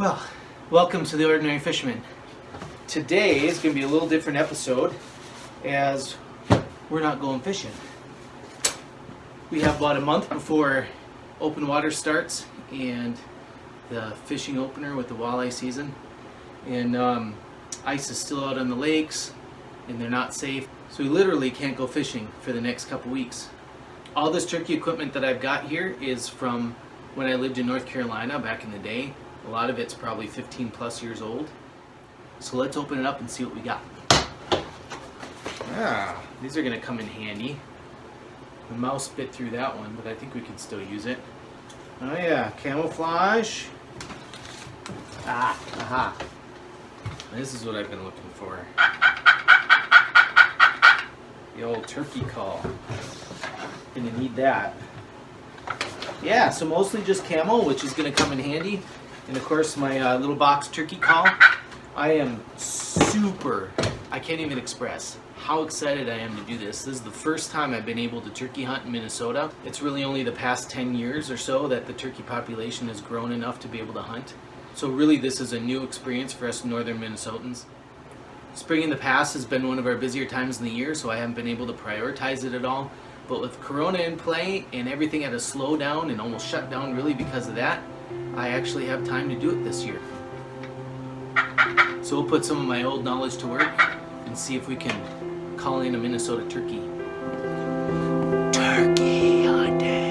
Well, welcome to the Ordinary Fisherman. Today is going to be a little different episode as we're not going fishing. We have about a month before open water starts and the fishing opener with the walleye season. And ice is still out on the lakes and they're not safe. So we literally can't go fishing for the next couple weeks. All this turkey equipment that I've got here is from when I lived in North Carolina back in the day. A lot of it's probably 15 plus years old. So let's open it up and see what we got. These are gonna come in handy. The mouse bit through that one, but I think we can still use it. Oh yeah, camouflage. Aha. This is what I've been looking for. The old turkey call. Gonna need that. Yeah, so mostly just camo, which is gonna come in handy. And of course my little box turkey call. I am I can't even express how excited I am to do this. This is the first time I've been able to turkey hunt in Minnesota. It's really only the past 10 years or so that the turkey population has grown enough to be able to hunt. So really this is a new experience for us northern Minnesotans. Spring in the past has been one of our busier times in the year, so I haven't been able to prioritize it at all. But with Corona in play and everything had to slow down and almost shut down really because of that, I actually have time to do it this year. So we'll put some of my old knowledge to work and see if we can call in a Minnesota turkey. Turkey hunting!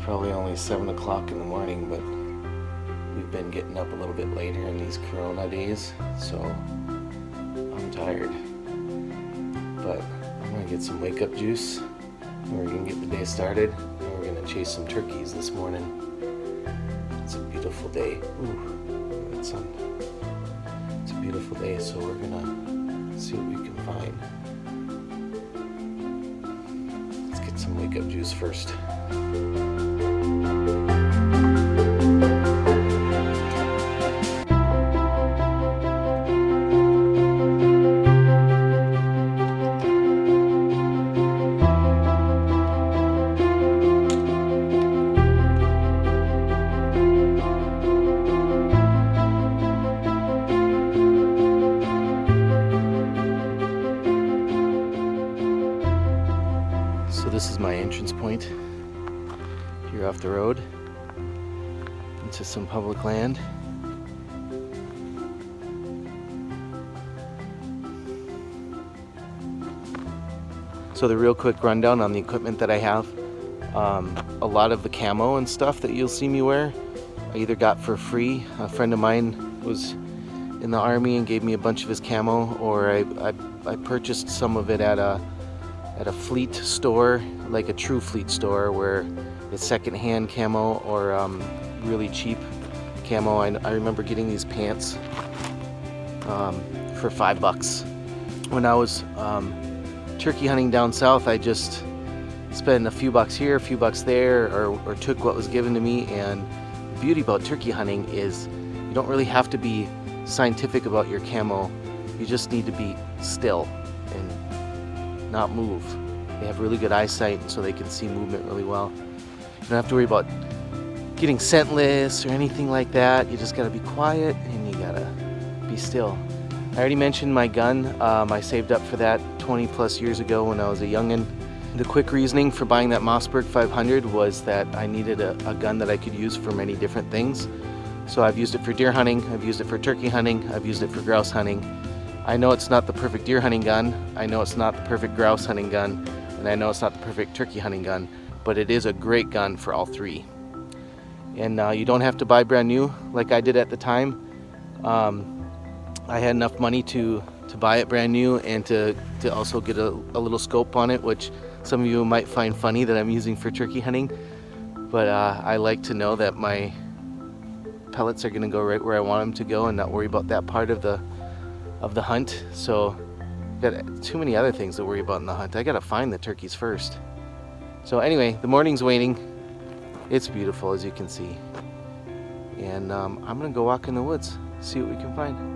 Probably only 7 o'clock in the morning, but we've been getting up a little bit later in these Corona days, so I'm tired. But I'm gonna get some wake up juice and we're gonna get the day started and we're gonna chase some turkeys this morning. It's a beautiful day. Ooh, look at that sun. It's a beautiful day, so we're gonna see what we can find. Let's get some wake up juice first. So this is my entrance point here off the road into some public land. So the real quick rundown on the equipment that I have. A lot of the camo and stuff that you'll see me wear, I either got for free. A friend of mine was in the Army and gave me a bunch of his camo, or I purchased some of it at a fleet store, like a true fleet store, where it's secondhand camo or really cheap camo. I remember getting these pants for $5. When I was turkey hunting down south, I just spent a few bucks here, a few bucks there, or took what was given to me. And the beauty about turkey hunting is you don't really have to be scientific about your camo. You just need to be still and not move. They have really good eyesight, so they can see movement really well. You don't have to worry about getting scentless or anything like that. You just gotta be quiet and you gotta be still. I already mentioned my gun. I saved up for that 20 plus years ago when I was a youngin'. The quick reasoning for buying that Mossberg 500 was that I needed a gun that I could use for many different things. So I've used it for deer hunting, I've used it for turkey hunting, I've used it for grouse hunting. I know it's not the perfect deer hunting gun, I know it's not the perfect grouse hunting gun, and I know it's not the perfect turkey hunting gun, but it is a great gun for all three. And you don't have to buy brand new like I did at the time. I had enough money to buy it brand new and to also get a little scope on it, which some of you might find funny that I'm using for turkey hunting, but I like to know that my pellets are going to go right where I want them to go and not worry about that part of the hunt. So got too many other things to worry about in the hunt. I got to find the turkeys first. So anyway, the morning's waning. It's beautiful, as you can see, and I'm going to go walk in the woods, see what we can find.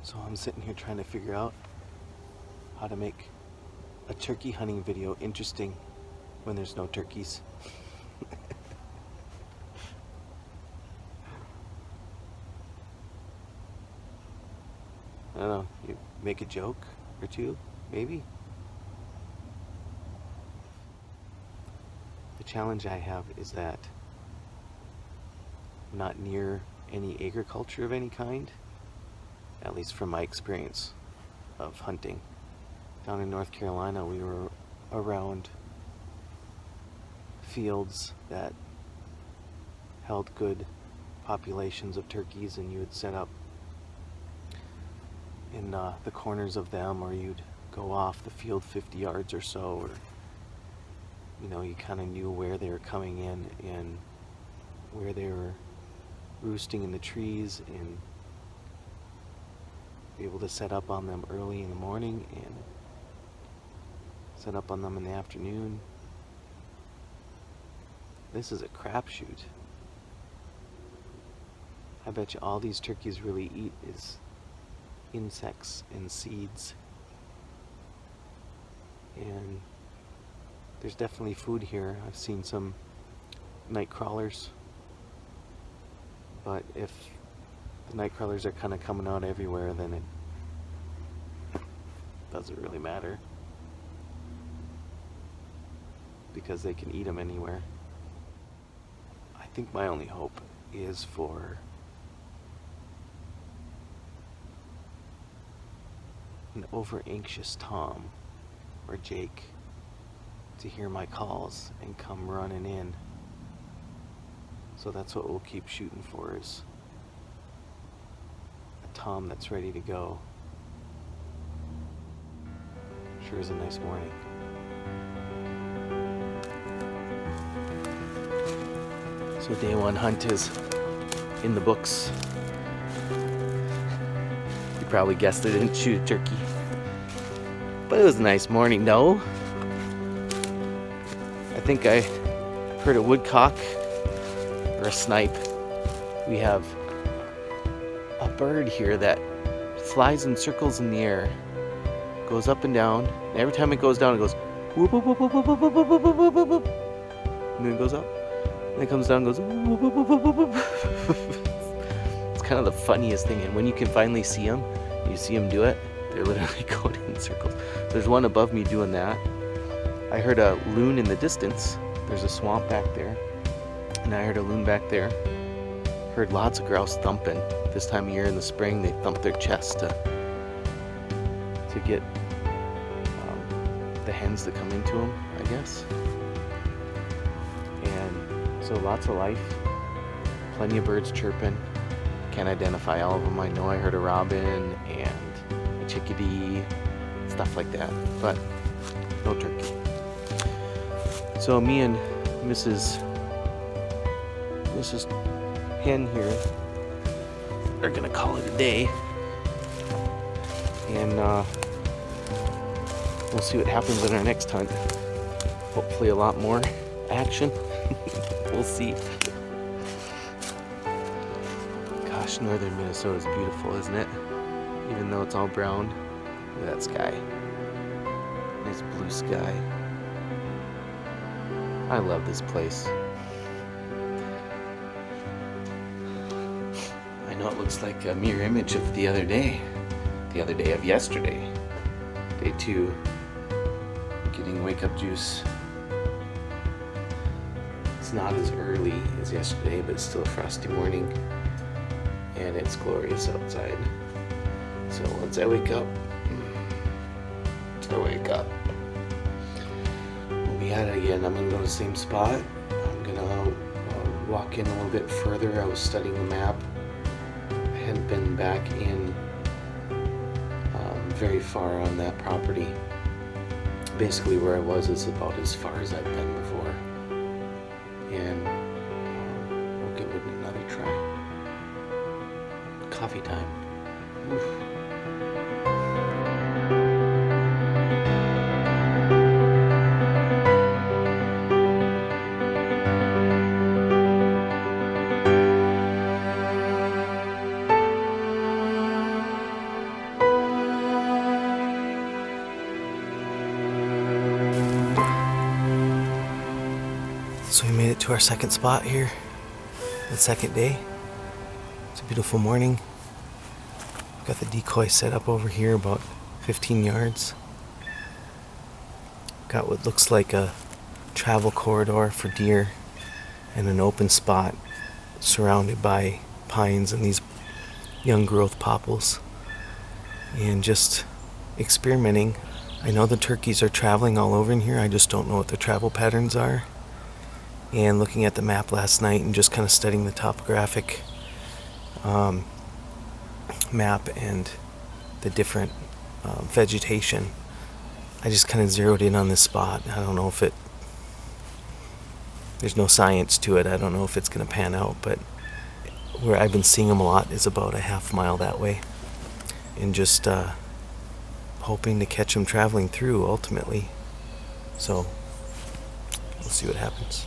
So I'm sitting here trying to figure out how to make a turkey hunting video interesting when there's no turkeys. I don't know, you make a joke or two, maybe? The challenge I have is that I'm not near any agriculture of any kind, at least from my experience of hunting. Down in North Carolina, we were around fields that held good populations of turkeys, and you would set up in the corners of them, or you'd go off the field 50 yards or so, or you kind of knew where they were coming in and where they were roosting in the trees, and be able to set up on them early in the morning and set up on them in the afternoon. This is a crapshoot. I bet you all these turkeys really eat is insects and seeds. And there's definitely food here. I've seen some night crawlers, but if the night crawlers are kind of coming out everywhere, then it doesn't really matter, because they can eat them anywhere. I think my only hope is for an over-anxious Tom or Jake to hear my calls and come running in. So that's what we'll keep shooting for, is a Tom that's ready to go. Sure is a nice morning. So day one hunt is in the books. You probably guessed I didn't shoot a turkey, but it was a nice morning. No, I think I heard a woodcock or a snipe. We have a bird here that flies in circles in the air, goes up and down, and every time it goes down it goes whoop whoop whoop whoop whoop whoop whoop whoop whoop whoop whoop, and then it goes up, and it comes down and goes whoop whoop whoop whoop whoop whoop. It's kind of the funniest thing, and when you can finally see them, you see them do it, they're literally going in circles. There's one above me doing that. I heard a loon in the distance. There's a swamp back there, and I heard a loon back there. Heard lots of grouse thumping. This time of year in the spring, they thump their chest to get the hens to come into them, I guess. And so lots of life, plenty of birds chirping, can't identify all of them. I know I heard a robin and a chickadee, stuff like that, but no turkey. So me and Mrs. Hen here are gonna call it a day, and we'll see what happens in our next hunt. Hopefully a lot more action. We'll see. Gosh, northern Minnesota is beautiful, isn't it? Even though it's all brown. Look at that sky. Nice blue sky. I love this place. I know it looks like a mirror image of the other day of yesterday. Day 2, getting wake up juice. It's not as early as yesterday, but it's still a frosty morning, and it's glorious outside. So once I wake up, we'll be at it again. I'm gonna go to the same spot. I'm gonna walk in a little bit further. I was studying the map. I hadn't been back in very far on that property. Basically where I was is about as far as I've been before. And we'll give it another try. Coffee time. Oof. So we made it to our second spot here, the second day. It's a beautiful morning. Got the decoy set up over here about 15 yards. Got what looks like a travel corridor for deer and an open spot surrounded by pines and these young growth popples. And just experimenting. I know the turkeys are traveling all over in here. I just don't know what the travel patterns are. And looking at the map last night and just kind of studying the topographic map and the different vegetation, I just kind of zeroed in on this spot. I don't know if there's no science to it. I don't know if it's going to pan out, but where I've been seeing them a lot is about a half mile that way. And just hoping to catch them traveling through ultimately. So we'll see what happens.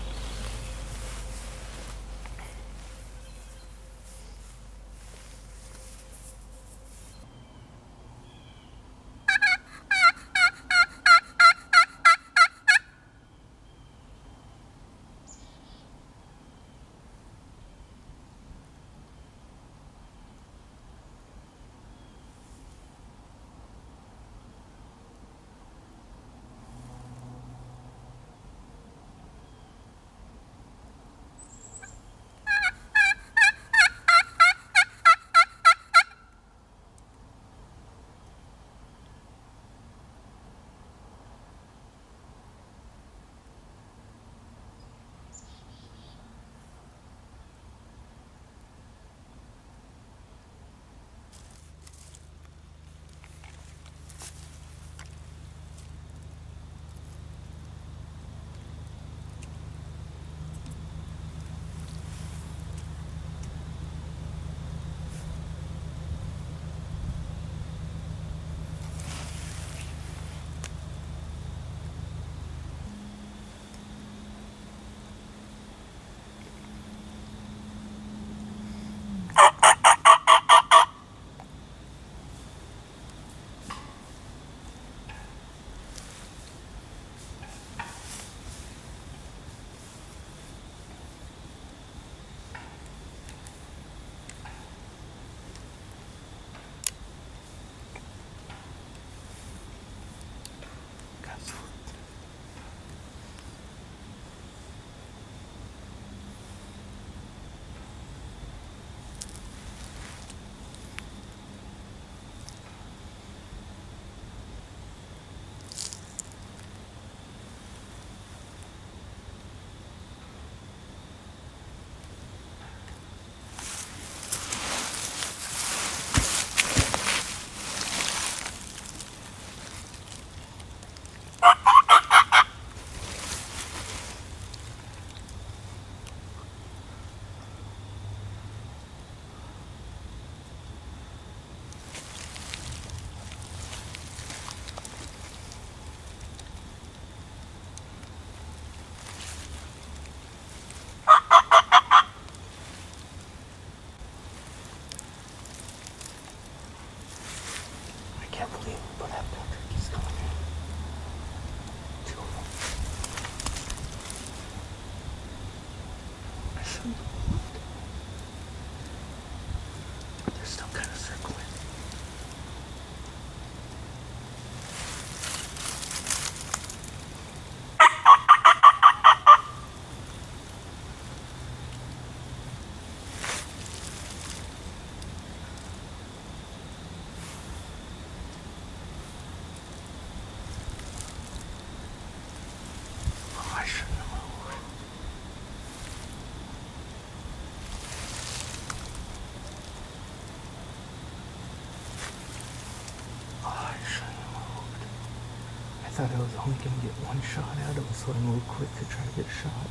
thought I was only going to get one shot out of it, so I moved quick to try to get a shot.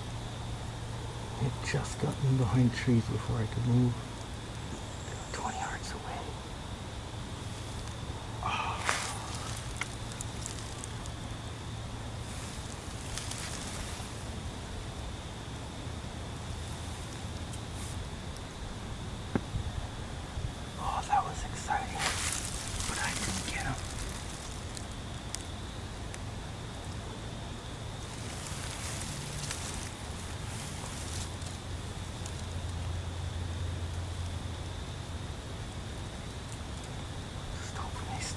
It just got in behind trees before I could move. They were 20 yards away. Oh. Oh, that was exciting. But I didn't get him.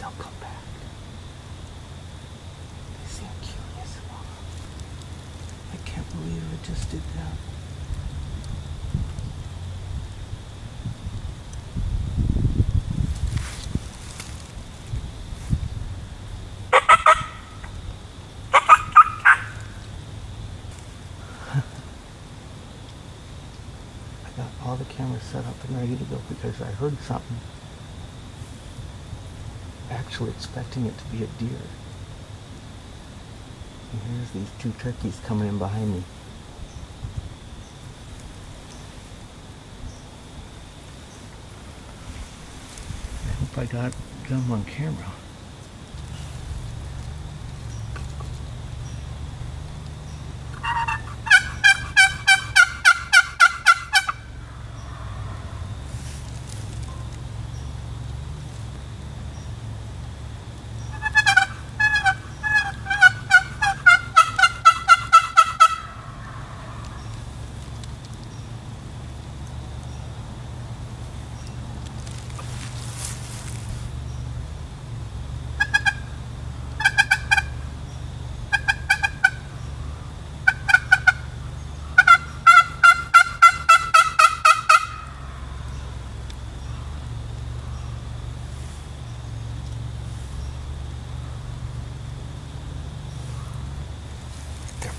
They'll come back. They seem curious. I can't believe I just did that. I got all the cameras set up and ready to go because I heard something. Actually expecting it to be a deer. And here's these two turkeys coming in behind me. I hope I got them on camera.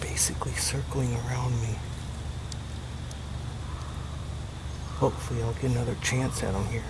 Basically circling around me. Hopefully I'll get another chance at them here.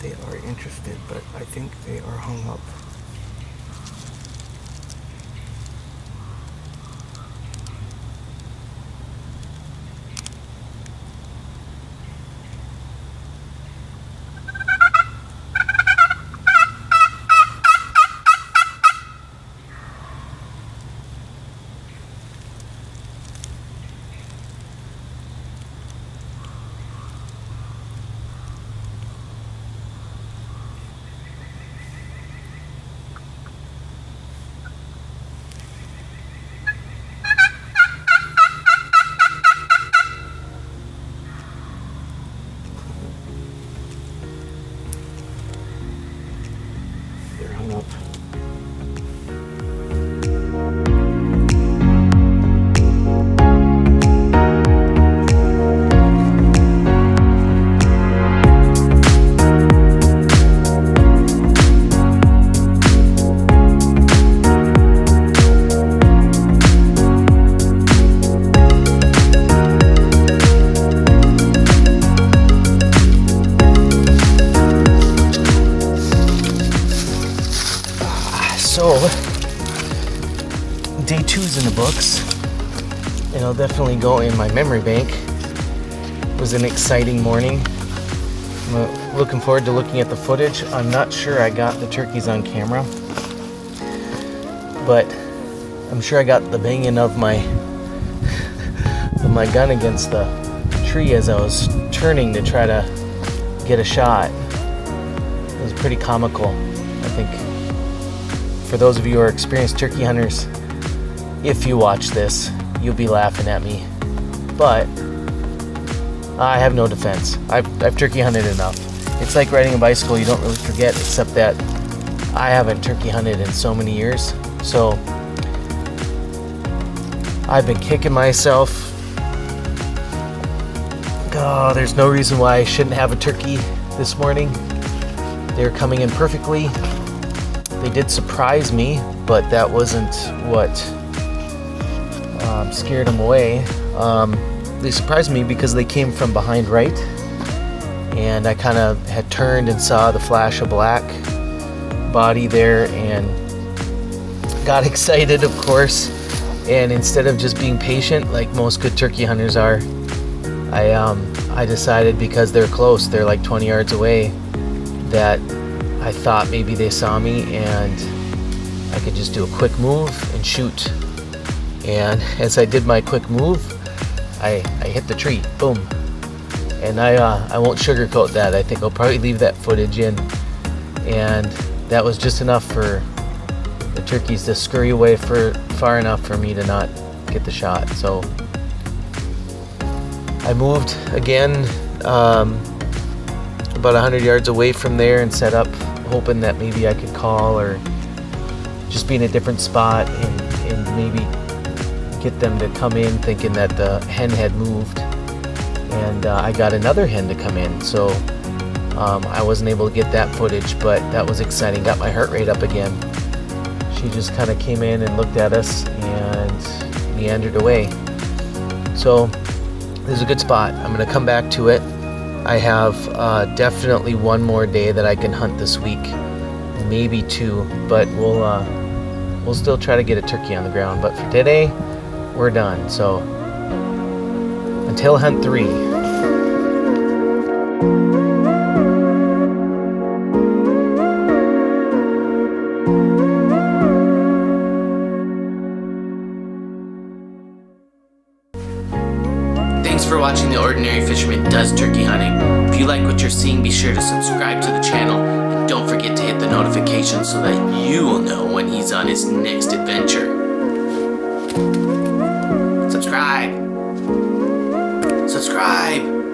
They are interested, but I think they are hung up. They're hung up. So, day 2's in the books. It'll definitely go in my memory bank. It was an exciting morning. I'm looking forward to looking at the footage. I'm not sure I got the turkeys on camera, but I'm sure I got the banging of my gun against the tree as I was turning to try to get a shot. It was pretty comical, I think. For those of you who are experienced turkey hunters, if you watch this, you'll be laughing at me. But I have no defense. I've turkey hunted enough. It's like riding a bicycle, you don't really forget, except that I haven't turkey hunted in so many years. So I've been kicking myself. Oh, there's no reason why I shouldn't have a turkey this morning. They're coming in perfectly. They did surprise me, but that wasn't what scared them away. They surprised me because they came from behind right, and I kind of had turned and saw the flash of black body there and got excited, of course. And instead of just being patient like most good turkey hunters are, I decided, because they're close, they're like 20 yards away, that I thought maybe they saw me and I could just do a quick move and shoot. And as I did my quick move, I hit the tree, boom. And I won't sugarcoat that. I think I'll probably leave that footage in. And that was just enough for the turkeys to scurry away for far enough for me to not get the shot. So I moved again about 100 yards away from there and set up, hoping that maybe I could call or just be in a different spot and maybe get them to come in, thinking that the hen had moved. And I got another hen to come in, so I wasn't able to get that footage, but that was exciting. Got my heart rate up again. She just kind of came in and looked at us and meandered away. So this is a good spot. I'm going to come back to it. I have definitely one more day that I can hunt this week, maybe two, but we'll still try to get a turkey on the ground. But for today, we're done. So until hunt 3. Thanks for watching The Ordinary Fisherman Does Turkey Hunting. If you like what you're seeing, be sure to subscribe to the channel, and don't forget to hit the notification so that you will know when he's on his next adventure. Subscribe.